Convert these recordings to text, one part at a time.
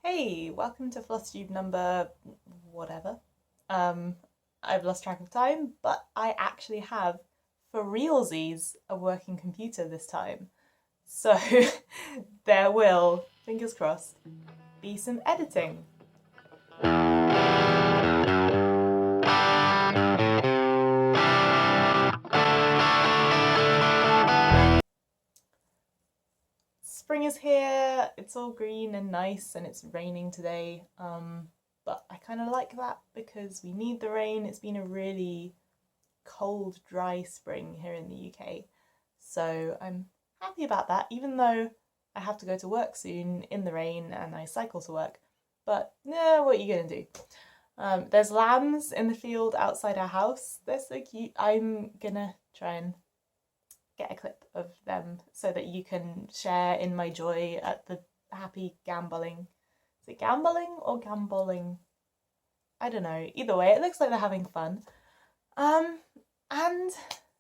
Hey, welcome to Flosstube number whatever. I've lost track of time, but I actually have, for realsies, a working computer this time. So there will, fingers crossed, be some editing. Spring is here, it's all green and nice and it's raining today, but I kind of like that because we need the rain. It's been a really cold, dry spring here in the UK, so I'm happy about that, even though I have to go to work soon in the rain and I cycle to work. But yeah, what are you gonna do? There's lambs in the field outside our house. They're so cute. I'm gonna try and get a clip of them so that you can share in my joy at the happy gambolling. Is it gambling or gambolling? I don't know. Either way, it looks like they're having fun. And I'm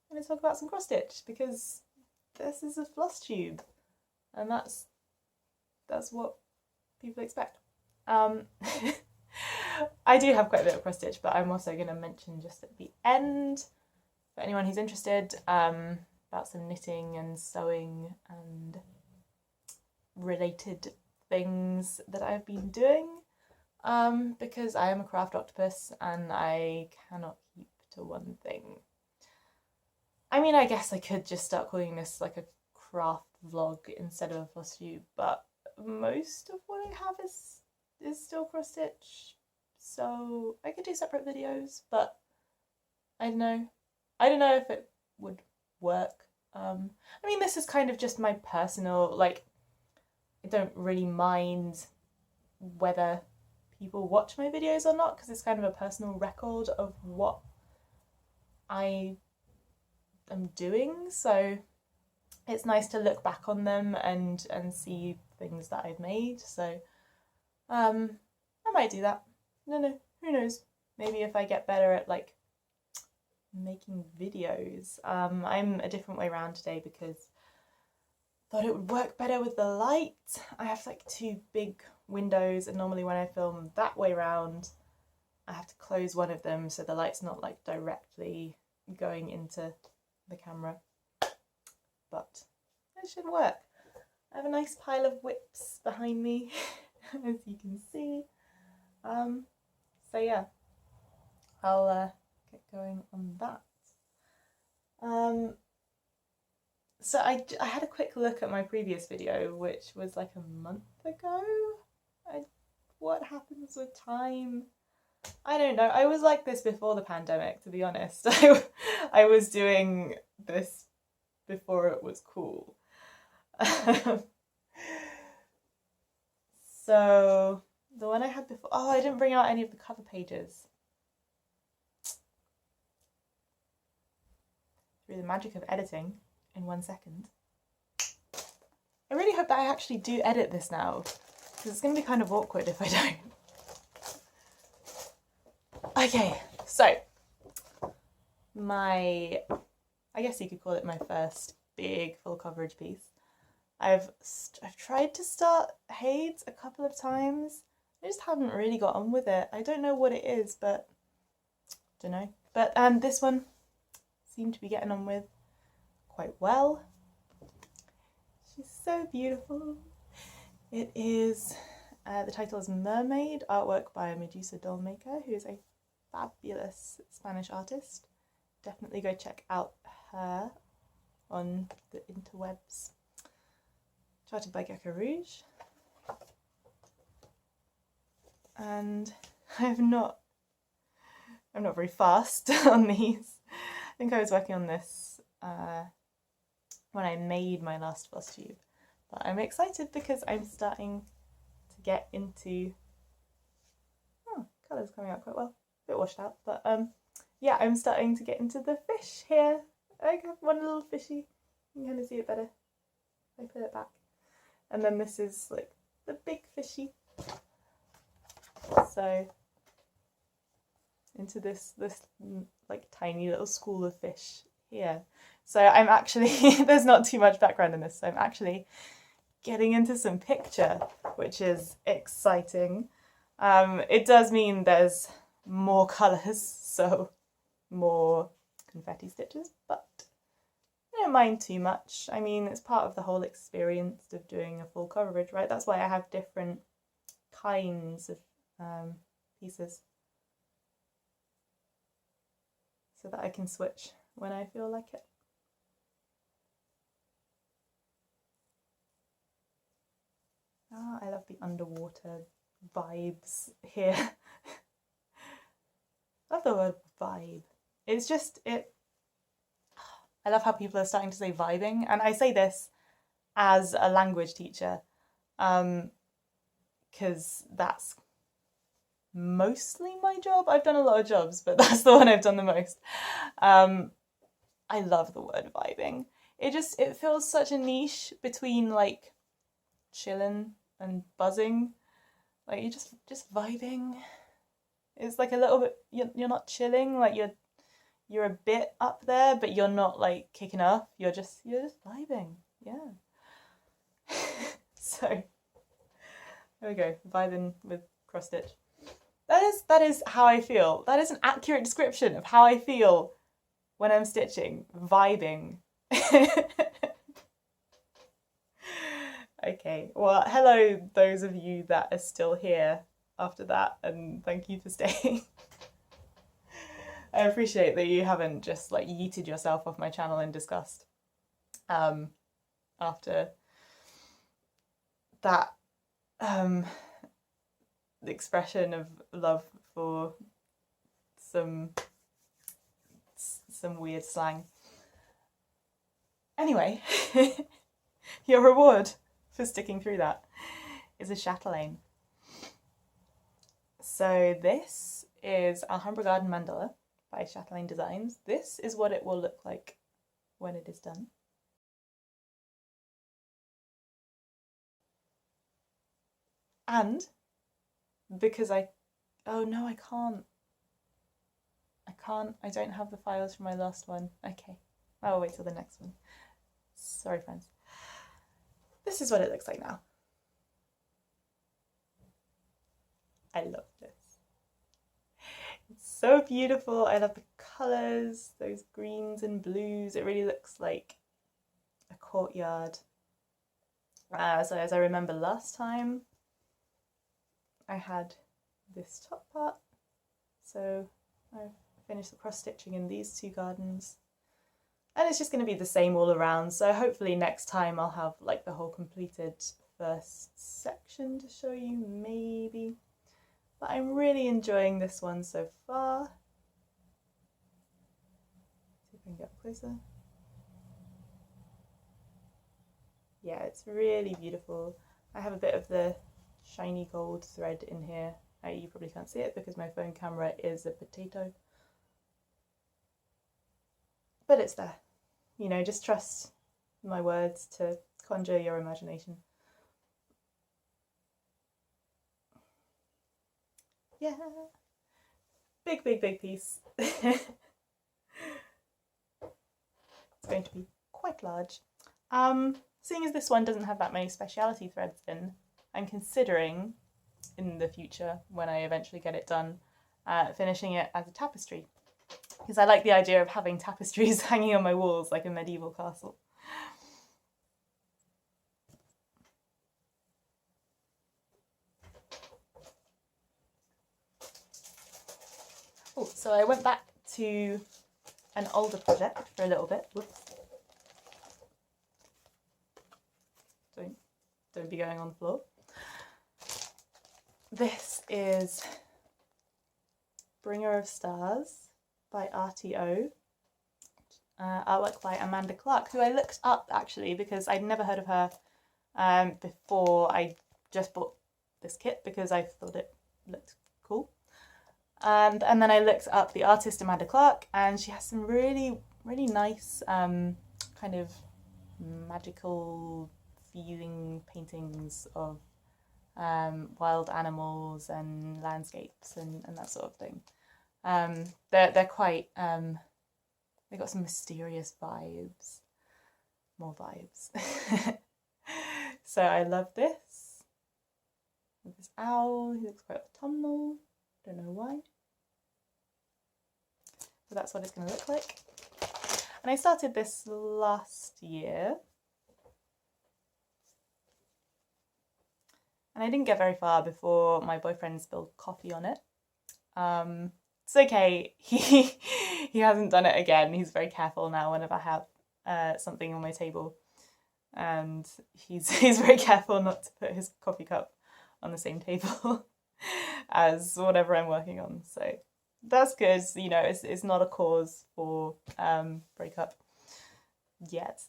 going to talk about some cross stitch because this is a floss tube, and that's what people expect. I do have quite a bit of cross stitch, but I'm also going to mention just at the end, for anyone who's interested, about some knitting and sewing and related things that I've been doing, because I am a craft octopus and I cannot keep to one thing. I mean, I guess I could just start calling this like a craft vlog instead of a floss tube, but most of what I have is still cross stitch, so I could do separate videos, but I don't know if it would work. I mean, this is kind of just my personal, like, I don't really mind whether people watch my videos or not, because it's kind of a personal record of what I am doing, so it's nice to look back on them and see things that I've made. So I might do that. No, who knows, maybe if I get better at like making videos. I'm a different way around today because I thought it would work better with the light. I have like two big windows, and normally when I film that way around I have to close one of them so the light's not like directly going into the camera, but it should work. I have a nice pile of whips behind me as you can see. So yeah, I'll get going on that. So I had a quick look at my previous video, which was like a month ago. What happens with time? I don't know. I was like this before the pandemic, to be honest. I was doing this before it was cool. So the one I had before, oh, I didn't bring out any of the cover pages. Through the magic of editing in 1 second. I really hope that I actually do edit this now, because it's going to be kind of awkward if I don't. Okay, so I guess you could call it my first big full coverage piece. I've tried to start Hades a couple of times. I just haven't really got on with it. I don't know what it is, but I don't know. But this one seemed to be getting on with quite well. She's so beautiful. It is, the title is Mermaid, artwork by Medusa Dollmaker, who is a fabulous Spanish artist. Definitely go check out her on the interwebs. Charted by GeckoRouge. And I'm not very fast on these. I think I was working on this when I made my last floss tube, but I'm excited because I'm starting to get into, colours coming out quite well, a bit washed out, but yeah, I'm starting to get into the fish here. I have one little fishy, you can kind of see it better if I put it back, and then this is like the big fishy, so into this like tiny little school of fish here. So I'm actually, there's not too much background in this, so I'm actually getting into some picture, which is exciting. It does mean there's more colours, so more confetti stitches, but I don't mind too much. I mean, it's part of the whole experience of doing a full coverage, right? That's why I have different kinds of pieces, so that I can switch when I feel like it. Ah, I love the underwater vibes here. I love the word vibe. It's just, I love how people are starting to say vibing, and I say this as a language teacher, because that's mostly my job. I've done a lot of jobs, but that's the one I've done the most. I love the word vibing. It feels such a niche between like chilling and buzzing. Like you're just vibing. It's like a little bit, you're not chilling, like you're a bit up there, but you're not like kicking off. You're just vibing. Yeah. So there we go, vibing with cross stitch. That is how I feel. That is an accurate description of how I feel when I'm stitching, vibing. Okay, well, hello those of you that are still here after that, and thank you for staying. I appreciate that you haven't just like yeeted yourself off my channel in disgust after that expression of love for some weird slang. Anyway, your reward for sticking through that is a chatelaine. So this is Alhambra Garden Mandala by Chatelaine Designs. This is what it will look like when it is done. And because oh no, I don't have the files from my last one. Okay, I'll wait till the next one. Sorry, friends. This is what it looks like now. I love this. It's so beautiful. I love the colours, those greens and blues. It really looks like a courtyard. So as I remember last time, I had this top part. So I've finished the cross stitching in these two gardens. And it's just going to be the same all around. So hopefully next time I'll have like the whole completed first section to show you, maybe. But I'm really enjoying this one so far. See if I can get closer. Yeah, it's really beautiful. I have a bit of the shiny gold thread in here. You probably can't see it because my phone camera is a potato. But it's there. You know, just trust my words to conjure your imagination. Yeah. Big, big, big piece. It's going to be quite large. Seeing as this one doesn't have that many speciality threads in, I'm considering in the future, when I eventually get it done, finishing it as a tapestry. Because I like the idea of having tapestries hanging on my walls like a medieval castle. Oh, so I went back to an older project for a little bit. Whoops. Don't be going on the floor. This is Bringer of Stars by RTO. Artwork by Amanda Clark, who I looked up actually because I'd never heard of her before I just bought this kit because I thought it looked cool. And then I looked up the artist Amanda Clark, and she has some really, really nice kind of magical feeling paintings of wild animals and landscapes and that sort of thing. They're quite, they've got some mysterious vibes, more vibes. So I love this. With this owl, he looks quite autumnal. Don't know why. But that's what it's going to look like. And I started this last year. And I didn't get very far before my boyfriend spilled coffee on it. It's okay. He hasn't done it again. He's very careful now whenever I have something on my table. And he's very careful not to put his coffee cup on the same table as whatever I'm working on. So that's good. You know, it's not a cause for breakup yet.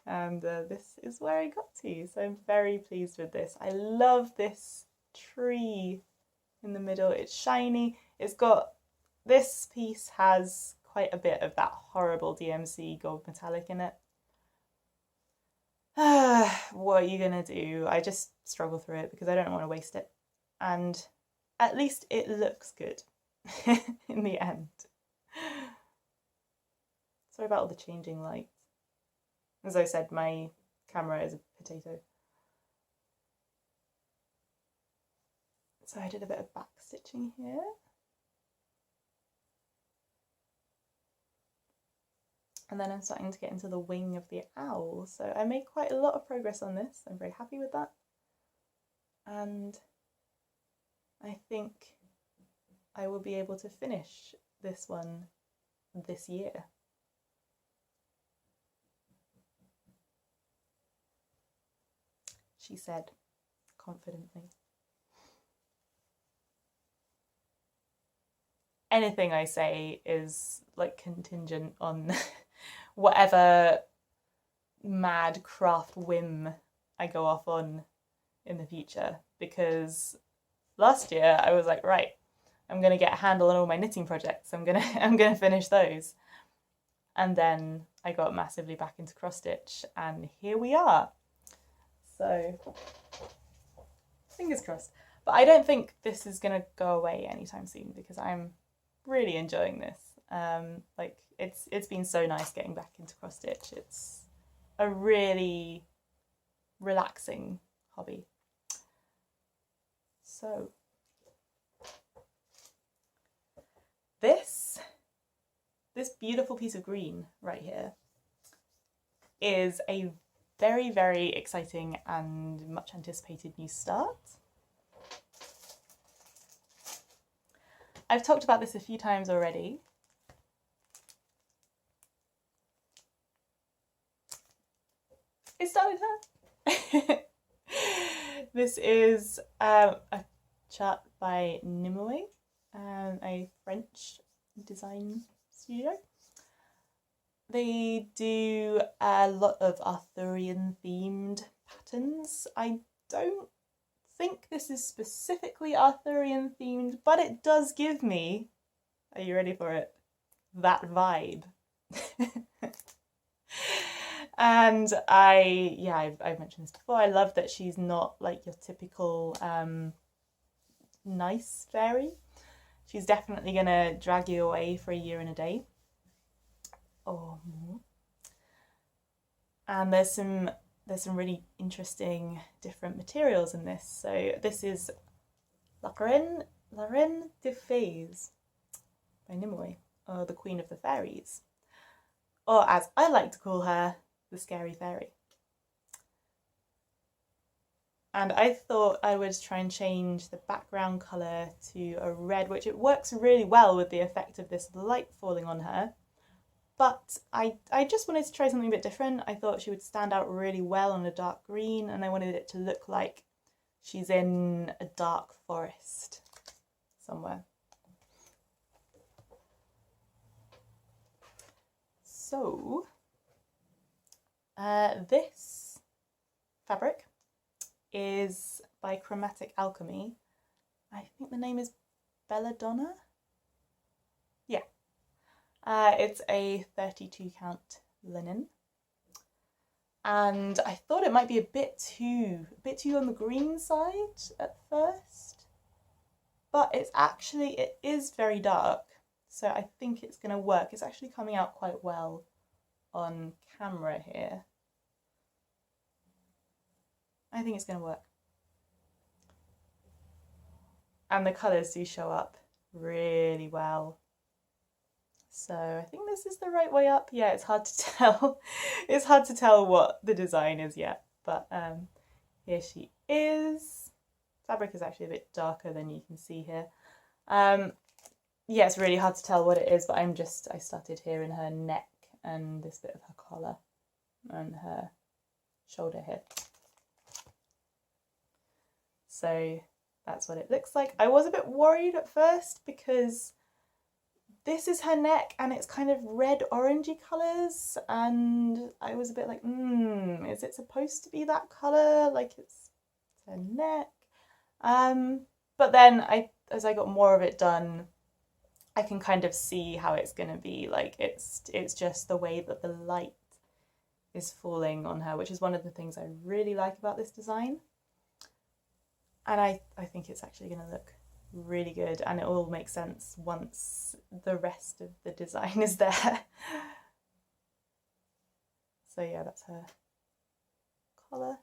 And this is where I got to. So I'm very pleased with this. I love this tree in the middle. It's shiny. It's got, this piece has quite a bit of that horrible DMC gold metallic in it. What are you gonna do? I just struggle through it because I don't want to waste it. And at least it looks good in the end. Sorry about all the changing lights. As I said, my camera is a potato. So I did a bit of back stitching here. And then I'm starting to get into the wing of the owl. So I made quite a lot of progress on this. I'm very happy with that. And I think I will be able to finish this one this year. She said confidently. Anything I say is like contingent on whatever mad craft whim I go off on in the future, because last year I was like, right, I'm gonna get a handle on all my knitting projects. I'm gonna finish those. And then I got massively back into cross stitch, and here we are. So fingers crossed. But I don't think this is gonna go away anytime soon because I'm really enjoying this. Like it's been so nice getting back into cross stitch. It's a really relaxing hobby. So this beautiful piece of green right here is a very, very exciting and much anticipated new start. I've talked about this a few times already. It started her. This is a chart by Nimue, a French design studio. They do a lot of Arthurian themed patterns. I don't think this is specifically Arthurian themed, but it does give me, are you ready for it, that vibe. And I've mentioned this before, I love that she's not like your typical nice fairy. She's definitely gonna drag you away for a year and a day or more. And there's some really interesting different materials in this. So this is La Reine des Fées by Nimue, or the Queen of the Fairies, or as I like to call her, the Scary Fairy. And I thought I would try and change the background colour to a red, which it works really well with the effect of this light falling on her. But I just wanted to try something a bit different. I thought she would stand out really well on a dark green, and I wanted it to look like she's in a dark forest somewhere. So, this fabric is by Chromatic Alchemy. I think the name is Belladonna. Yeah. It's a 32 count linen, and I thought it might be a bit too on the green side at first, but it is very dark, so I think it's going to work. It's actually coming out quite well on camera here. I think it's going to work. And the colours do show up really well. So I think this is the right way up. Yeah, it's hard to tell. It's hard to tell what the design is yet, but here she is. Fabric is actually a bit darker than you can see here. Yeah, it's really hard to tell what it is, but I started here in her neck and this bit of her collar and her shoulder here. So that's what it looks like. I was a bit worried at first because this is her neck and it's kind of red orangey colours, and I was a bit like, is it supposed to be that colour? Like it's her neck. But then as I got more of it done, I can kind of see how it's gonna be. Like it's just the way that the light is falling on her, which is one of the things I really like about this design. And I think it's actually gonna look really good, and it all makes sense once the rest of the design is there. So yeah, that's her collar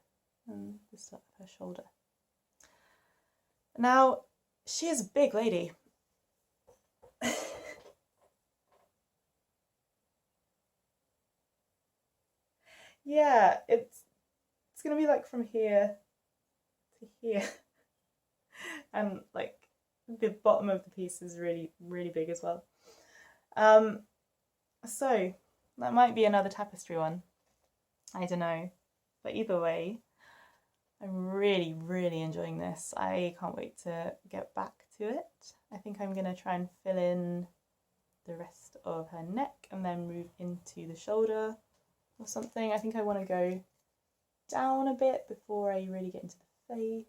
and the start of her shoulder. Now, she is a big lady. Yeah, it's gonna be like from here to here. And like the bottom of the piece is really, really big as well. So that might be another tapestry one. I don't know. But either way, I'm really, really enjoying this. I can't wait to get back to it. I think I'm going to try and fill in the rest of her neck and then move into the shoulder or something. I think I want to go down a bit before I really get into the face.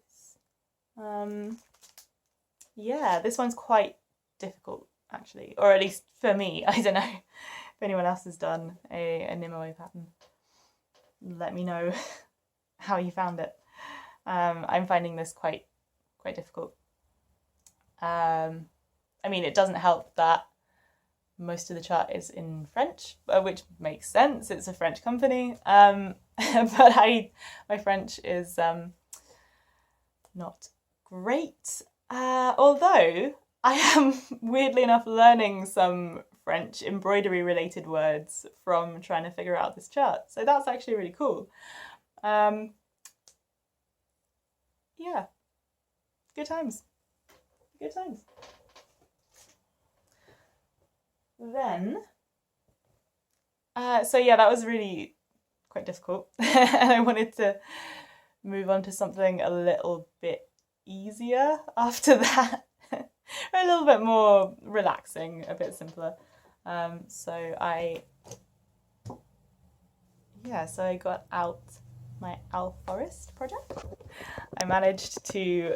Yeah, this one's quite difficult actually, or at least for me. I don't know if anyone else has done a Nimue pattern. Let me know how you found it. I'm finding this quite difficult. I mean, it doesn't help that most of the chart is in French, which makes sense. It's a French company, but my French is not great. Although I am weirdly enough learning some French embroidery related words from trying to figure out this chart. So that's actually really cool. Yeah, good times. Good times. Then, so yeah, that was really quite difficult. And I wanted to move on to something a little bit easier after that. A little bit more relaxing, a bit simpler. So I got out my Owl Forest project. I managed to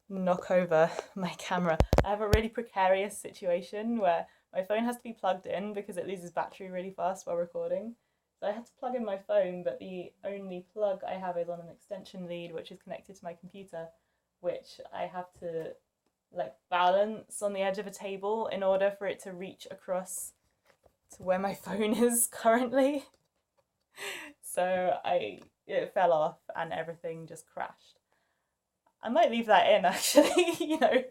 knock over my camera. I have a really precarious situation where my phone has to be plugged in because it loses battery really fast while recording. So I had to plug in my phone, but the only plug I have is on an extension lead, which is connected to my computer, which I have to like balance on the edge of a table in order for it to reach across to where my phone is currently. So it fell off and everything just crashed. I might leave that in actually, you know,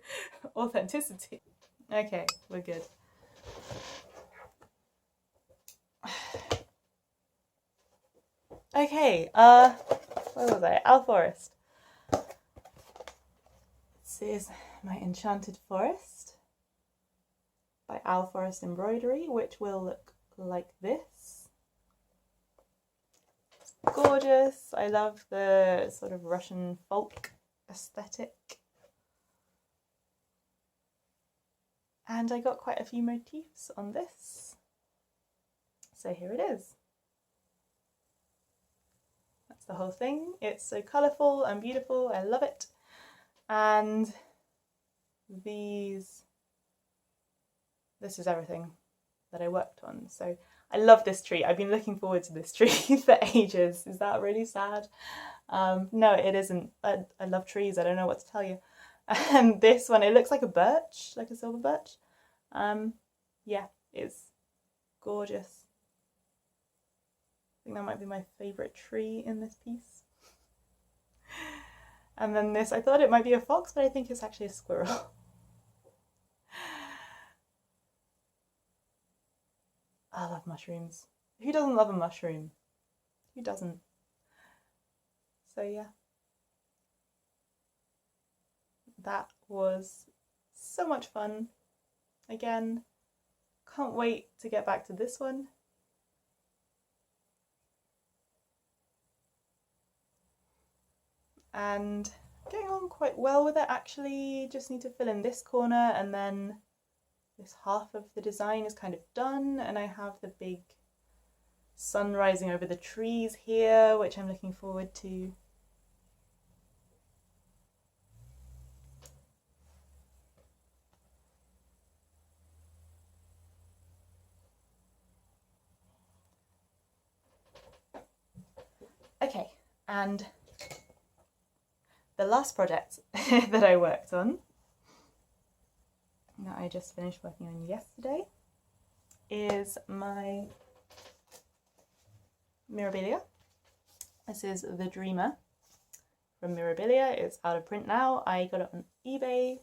authenticity. Okay, we're good. Okay, where was I? Owl Forest. This is my Enchanted Forest by Owl Forest Embroidery, which will look like this. It's gorgeous. I love the sort of Russian folk aesthetic. And I got quite a few motifs on this. So here it is. That's the whole thing. It's so colourful and beautiful. I love it. And this is everything that I worked on. So I love this tree. I've been looking forward to this tree for ages. Is that really sad? No, it isn't. I love trees. I don't know what to tell you. And this one, it looks like a birch, like a silver birch. Yeah, it's gorgeous. I think that might be my favourite tree in this piece. And then this, I thought it might be a fox, but I think it's actually a squirrel. I love mushrooms. Who doesn't love a mushroom? Who doesn't? So yeah. That was so much fun. Again, can't wait to get back to this one. And getting on quite well with it actually. Just need to fill in this corner, and then this half of the design is kind of done, and I have the big sun rising over the trees here, which I'm looking forward to. Okay, and the last project that I worked on, that I just finished working on yesterday, is my Mirabilia. This is The Dreamer from Mirabilia. It's out of print now. I got it on eBay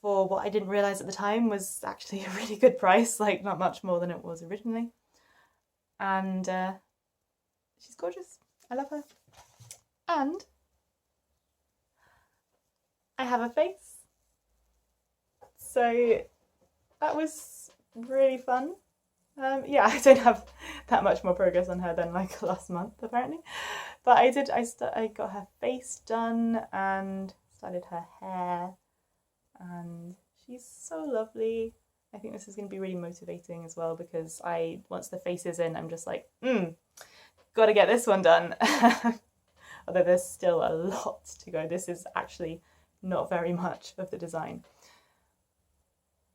for what I didn't realise at the time was actually a really good price, like not much more than it was originally. And she's gorgeous. I love her. And I have a face. So that was really fun. Yeah, I don't have that much more progress on her than like last month apparently, but I got her face done and started her hair, and she's so lovely. I think this is going to be really motivating as well, because once the face is in, I'm just like, gotta get this one done. Although there's still a lot to go. This is actually not very much of the design.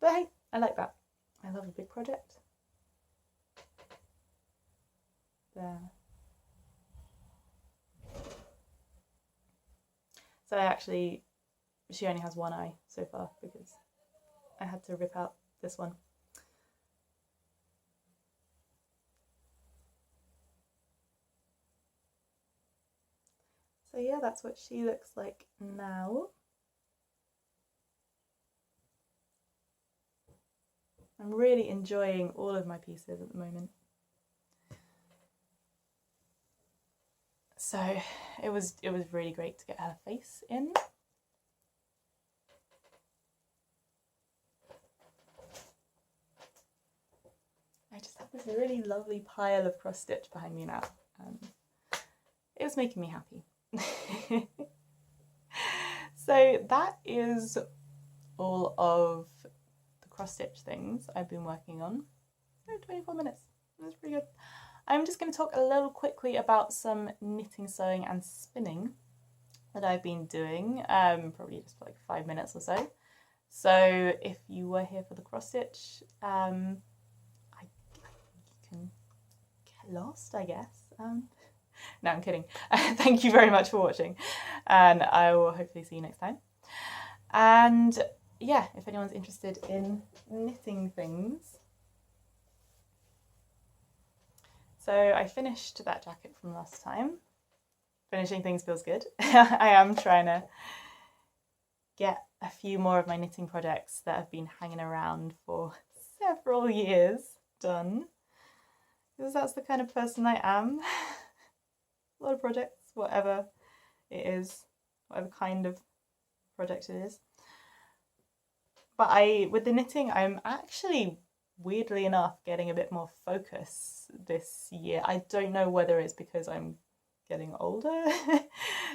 But hey, I like that. I love a big project. There. So she only has one eye so far because I had to rip out this one. So yeah, that's what she looks like now. I'm really enjoying all of my pieces at the moment. So it was really great to get her face in. I just have this really lovely pile of cross stitch behind me now, and it was making me happy. So that is all of the cross stitch things I've been working on. 24 minutes, that's pretty good. I'm just going to talk a little quickly about some knitting, sewing and spinning that I've been doing, probably just for like 5 minutes or so. So if you were here for the cross stitch, you can get lost, I guess. No, I'm kidding. Thank you very much for watching, and I will hopefully see you next time. And yeah, if anyone's interested in knitting things. So I finished that jacket from last time. Finishing things feels good. I am trying to get a few more of my knitting projects that have been hanging around for several years done, because that's the kind of person I am. A lot of projects, whatever it is, whatever kind of project it is. But with the knitting, I'm actually, weirdly enough, getting a bit more focus this year. I don't know whether it's because I'm getting older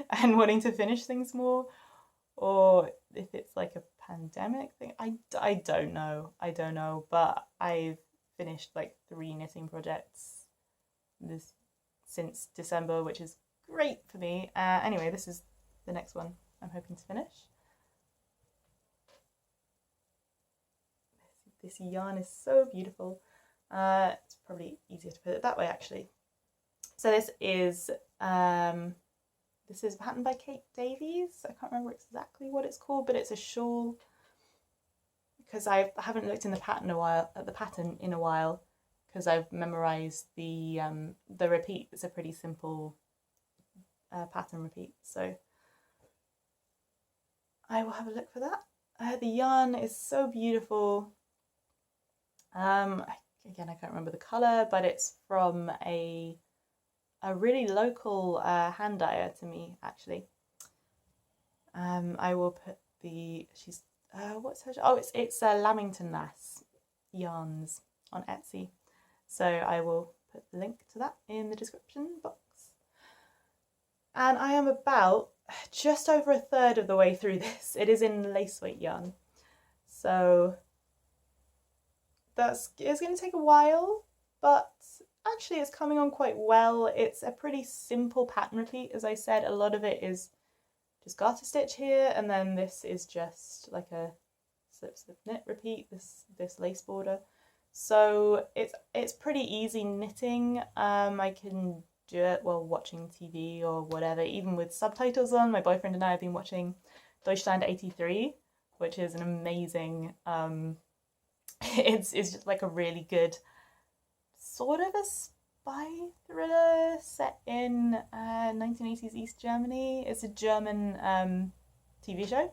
and wanting to finish things more, or if it's like a pandemic thing. I don't know, but I've finished like 3 knitting projects since December, which is great for me. Anyway, this is the next one I'm hoping to finish. This yarn is so beautiful. It's probably easier to put it that way actually. So this is patterned by Kate Davies. I can't remember exactly what it's called, but it's a shawl, because I haven't looked in the pattern in a while, because I've memorized the repeat. It's a pretty simple pattern repeat. So I will have a look for that. The yarn is so beautiful. Again, I can't remember the colour, but it's from a really local hand dyer to me, actually. I will put she's what's her? Oh, it's Lamington Lass yarns on Etsy. So I will put the link to that in the description box. And I am about just over a third of the way through this. It is in lace weight yarn, so it's going to take a while, but actually it's coming on quite well. It's a pretty simple pattern repeat. As I said, a lot of it is just garter stitch here, and then this is just like a slip slip knit repeat, this lace border. So it's pretty easy knitting. I can do it while watching TV or whatever, even with subtitles on. My boyfriend and I have been watching Deutschland 83, which is an amazing it's just like a really good sort of a spy thriller set in 1980s East Germany. It's a German TV show,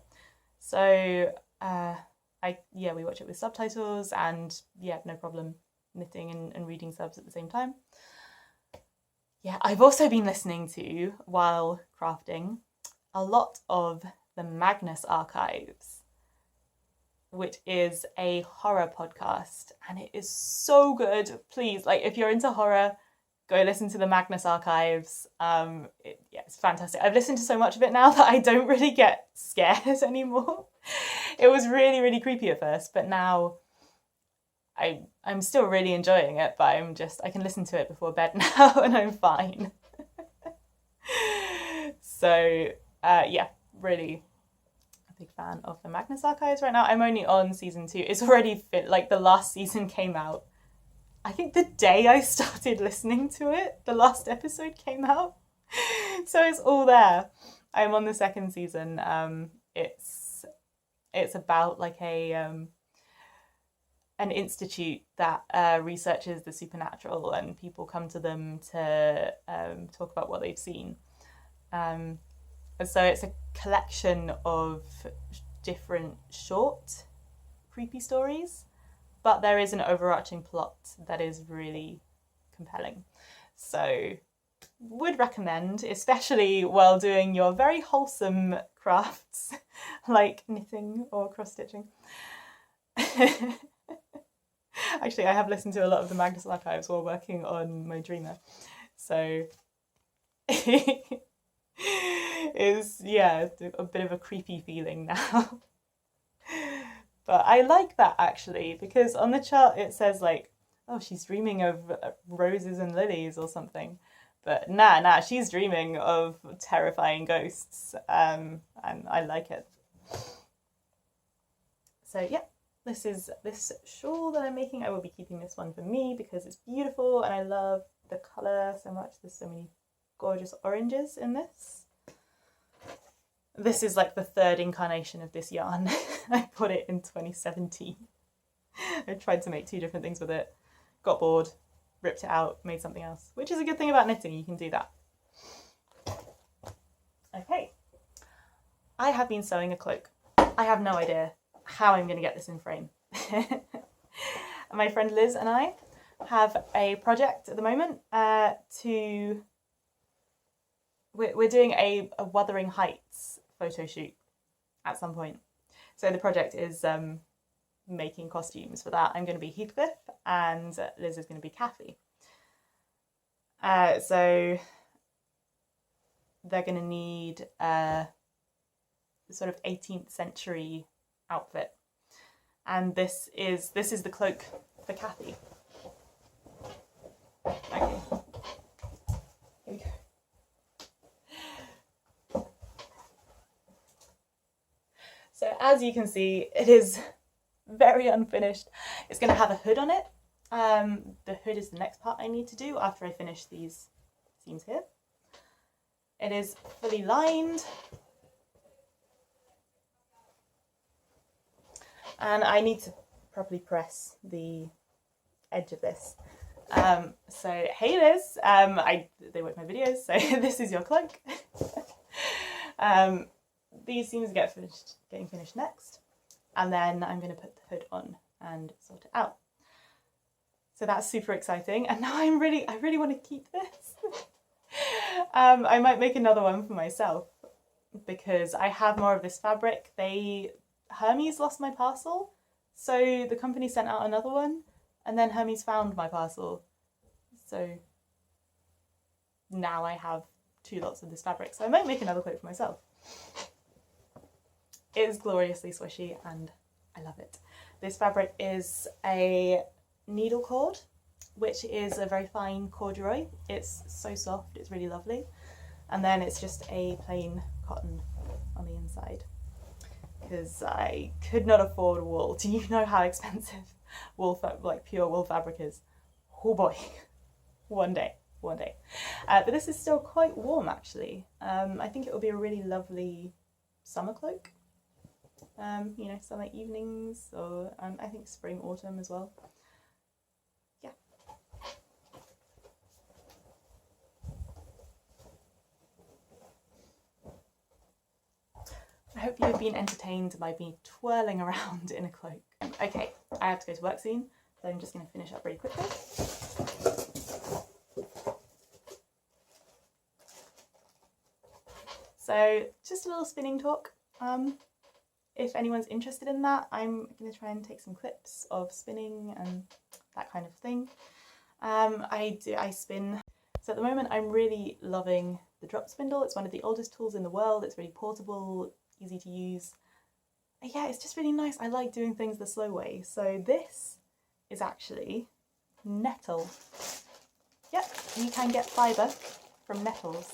so we watch it with subtitles, and yeah, no problem knitting and reading subs at the same time. Yeah, I've also been listening to, while crafting, a lot of the Magnus Archives, which is a horror podcast, and it is so good. Please, like, if you're into horror, go listen to the Magnus Archives. It's fantastic. I've listened to so much of it now that I don't really get scared anymore. It was really, really creepy at first, but now I'm still really enjoying it, but I can listen to it before bed now and I'm fine. So, really a big fan of the Magnus Archives right now. I'm only on season 2. It's already the last season came out. I think the day I started listening to it, the last episode came out. So it's all there. I'm on the second season. It's about like an institute that researches the supernatural, and people come to them to talk about what they've seen. So it's a collection of different short creepy stories, but there is an overarching plot that is really compelling. So would recommend, especially while doing your very wholesome crafts like knitting or cross stitching. Actually, I have listened to a lot of the Magnus Archives while working on my Dreamer, so it's a bit of a creepy feeling now. But I like that, actually, because on the chart it says like, oh, she's dreaming of roses and lilies or something, but nah, she's dreaming of terrifying ghosts, and I like it. So yeah. This shawl that I'm making. I will be keeping this one for me because it's beautiful and I love the colour so much. There's so many gorgeous oranges in this. This is like the third incarnation of this yarn. I bought it in 2017. I tried to make 2 different things with it, got bored, ripped it out, made something else, which is a good thing about knitting. You can do that. Okay. I have been sewing a cloak. I have no idea how I'm going to get this in frame. My friend Liz and I have a project at the moment we're doing a Wuthering Heights photo shoot at some point. So the project is making costumes for that. I'm going to be Heathcliff and Liz is going to be Kathy. So they're going to need a sort of 18th century outfit, and this is the cloak for Kathy. Okay, here we go. So as you can see, it is very unfinished. It's going to have a hood on it. The hood is the next part I need to do after I finish these seams here. It is fully lined. And I need to properly press the edge of this So hey Liz, they watch my videos, so this is your cloak. These seams getting finished next, and then I'm going to put the hood on and sort it out. So that's super exciting, and now I really want to keep this. I might make another one for myself because I have more of this fabric. Hermes lost my parcel, so the company sent out another one, and then Hermes found my parcel. So now I have 2 lots of this fabric, so I might make another cloak for myself. It is gloriously swishy and I love it. This fabric is a needle cord, which is a very fine corduroy. It's so soft, it's really lovely. And then it's just a plain cotton on the inside, because I could not afford wool. Do you know how expensive wool, pure wool fabric is? Oh boy, one day. But this is still quite warm actually. I think it will be a really lovely summer cloak. You know, summer evenings, or I think spring, autumn as well. Yeah. I hope you have been entertained by me twirling around in a cloak. Okay, I have to go to work soon, so I'm just going to finish up really quickly. So just a little spinning talk. If anyone's interested in that, I'm going to try and take some clips of spinning and that kind of thing. I spin. So at the moment I'm really loving the drop spindle. It's one of the oldest tools in the world. It's really portable, easy to use. Yeah, it's just really nice. I like doing things the slow way. So this is actually nettle. Yep, you can get fibre from nettles.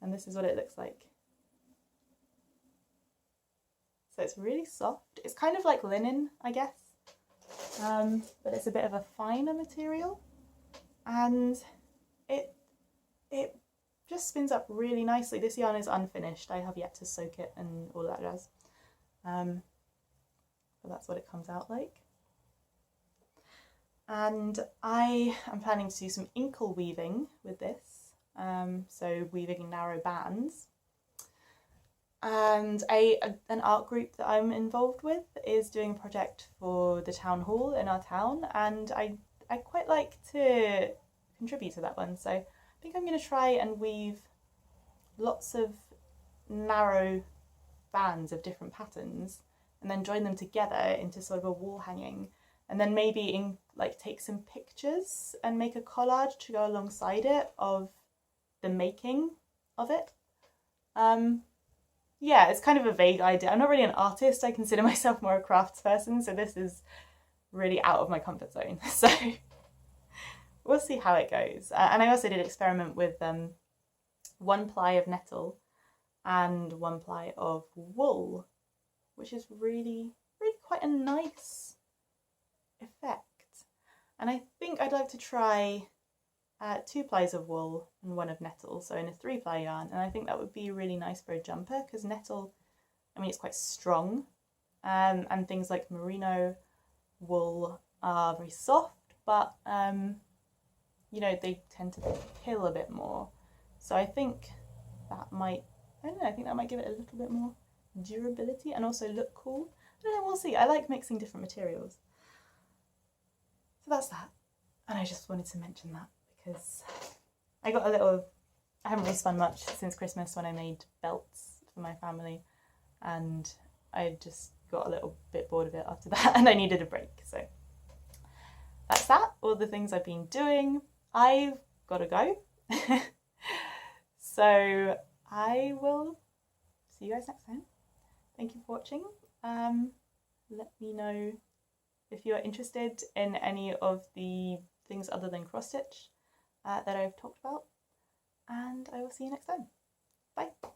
And this is what it looks like. So it's really soft. It's kind of like linen, I guess, but it's a bit of a finer material, and it just spins up really nicely. This yarn is unfinished. I have yet to soak it and all that jazz, but that's what it comes out like. And I am planning to do some inkle weaving with this, so weaving narrow bands. And an art group that I'm involved with is doing a project for the town hall in our town, and I quite like to contribute to that one. So I think I'm going to try and weave lots of narrow bands of different patterns and then join them together into sort of a wall hanging, and then maybe take some pictures and make a collage to go alongside it of the making of it. Yeah, it's kind of a vague idea. I'm not really an artist. I consider myself more a crafts person, so this is really out of my comfort zone. So we'll see how it goes. And I also did experiment with 1 ply of nettle and 1 ply of wool, which is really quite a nice effect. And I think I'd like to try 2 plies of wool and 1 of nettle, so in a 3-ply yarn, and I think that would be really nice for a jumper, because nettle, I mean, it's quite strong, and things like merino wool are very soft, but you know, they tend to pill a bit more, so I think that might, I don't know, I think that might give it a little bit more durability and also look cool. I don't know, we'll see. I like mixing different materials. So that's that, and I just wanted to mention that, because I haven't really spun much since Christmas when I made belts for my family, and I just got a little bit bored of it after that and I needed a break. So that's that, all the things I've been doing. I've got to go. So I will see you guys next time. Thank you for watching. Let me know if you are interested in any of the things other than cross stitch that I've talked about, and I will see you next time. Bye.